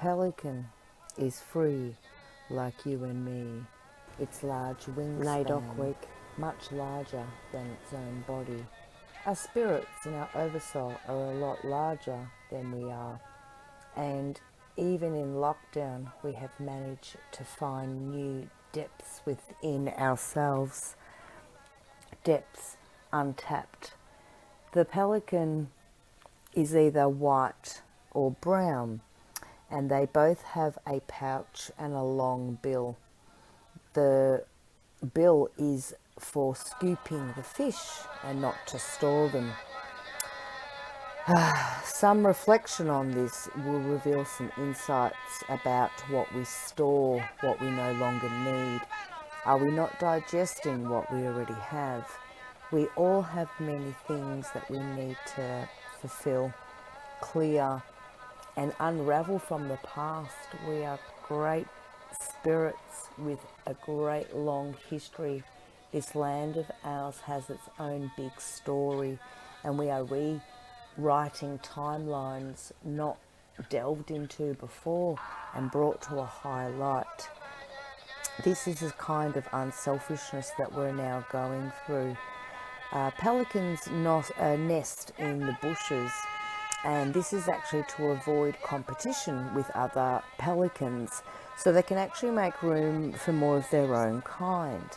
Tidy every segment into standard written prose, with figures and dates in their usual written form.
pelican is free like you and me. Its large wingspan, Naidoc, much larger than its own body. Our spirits and our oversoul are a lot larger than we are. And even in lockdown, we have managed to find new depths within ourselves. Depths untapped. The pelican is either white or brown, and they both have a pouch and a long bill. The bill is for scooping the fish and not to store them. Some reflection on this will reveal some insights about what we store, what we no longer need. Are we not digesting what we already have? We all have many things that we need to fulfill, clear, and unravel from the past. We are great spirits with a great long history. This land of ours has its own big story, and we are rewriting timelines not delved into before and brought to a high light. This is a kind of unselfishness that we're now going through. Pelicans nest in the bushes, and this is actually to avoid competition with other pelicans, so they can actually make room for more of their own kind.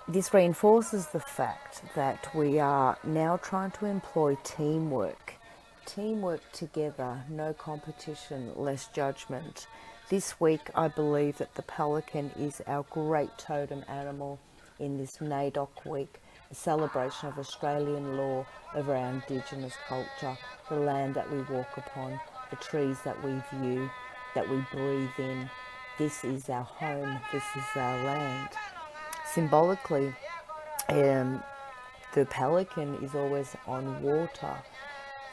This reinforces the fact that we are now trying to employ teamwork. Teamwork together, no competition, less judgment. This week, I believe that the pelican is our great totem animal in this Naidoc week, a celebration of Australian law over our Indigenous culture, the land that we walk upon, the trees that we view, that we breathe in. This is our home, this is our land. Symbolically, the pelican is always on water.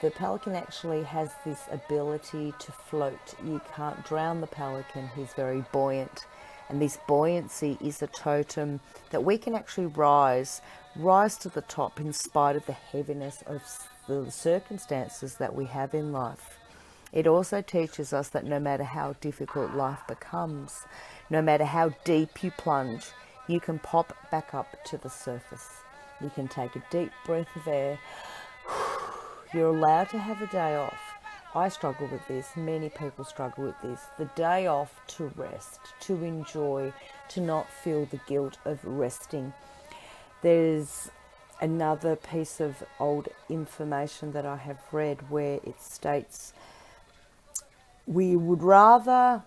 The pelican actually has this ability to float. You can't drown the pelican, he's very buoyant. And this buoyancy is a totem that we can actually rise to the top in spite of the heaviness of the circumstances that we have in life. It also teaches us that no matter how difficult life becomes, no matter how deep you plunge, you can pop back up to the surface. You can take a deep breath of air. You're allowed to have a day off. I struggle with this. Many people struggle with this. The day off to rest, to enjoy, to not feel the guilt of resting. There's another piece of old information that I have read where it states we would rather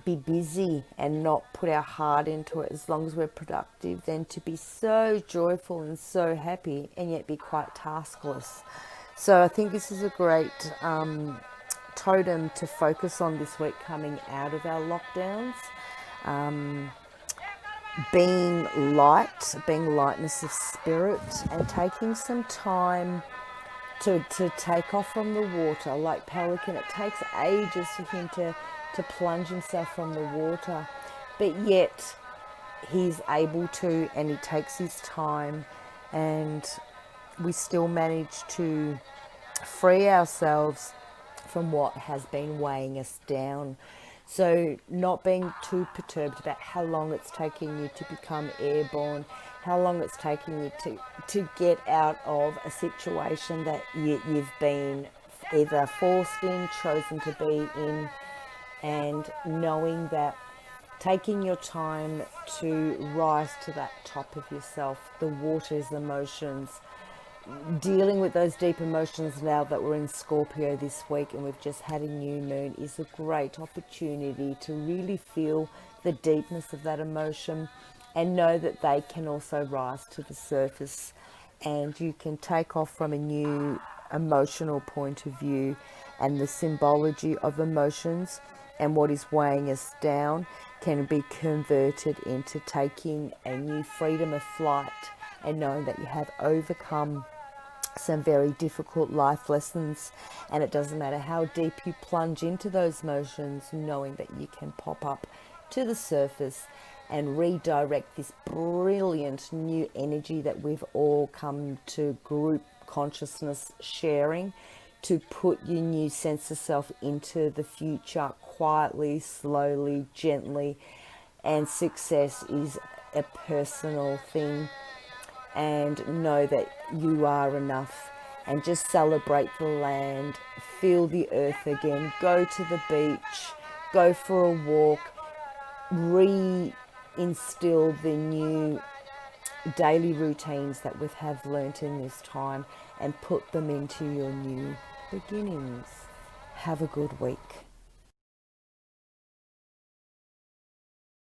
be busy and not put our heart into it as long as we're productive than to be so joyful and so happy and yet be quite taskless. So I think this is a great totem to focus on this week coming out of our lockdowns. Being light, being lightness of spirit, and taking some time to take off from the water. Like Pelican, it takes ages for him to plunge himself from the water, but yet he's able to, and he takes his time, and we still manage to free ourselves from what has been weighing us down. So not being too perturbed about how long it's taking you to become airborne, how long it's taking you to get out of a situation that you've been either forced in, chosen to be in, and knowing that taking your time to rise to that top of yourself, the waters, emotions, dealing with those deep emotions now that we're in Scorpio this week and we've just had a new moon is a great opportunity to really feel the deepness of that emotion and know that they can also rise to the surface, and you can take off from a new emotional point of view, and the symbology of emotions and what is weighing us down can be converted into taking a new freedom of flight and knowing that you have overcome some very difficult life lessons, and it doesn't matter how deep you plunge into those emotions, knowing that you can pop up to the surface and redirect this brilliant new energy that we've all come to group consciousness sharing to put your new sense of self into the future quietly, slowly, gently. And success is a personal thing. And know that you are enough. And just celebrate the land, feel the earth again, go to the beach, go for a walk, reinstill the new daily routines that we have learnt in this time and put them into your new beginnings. Have a good week.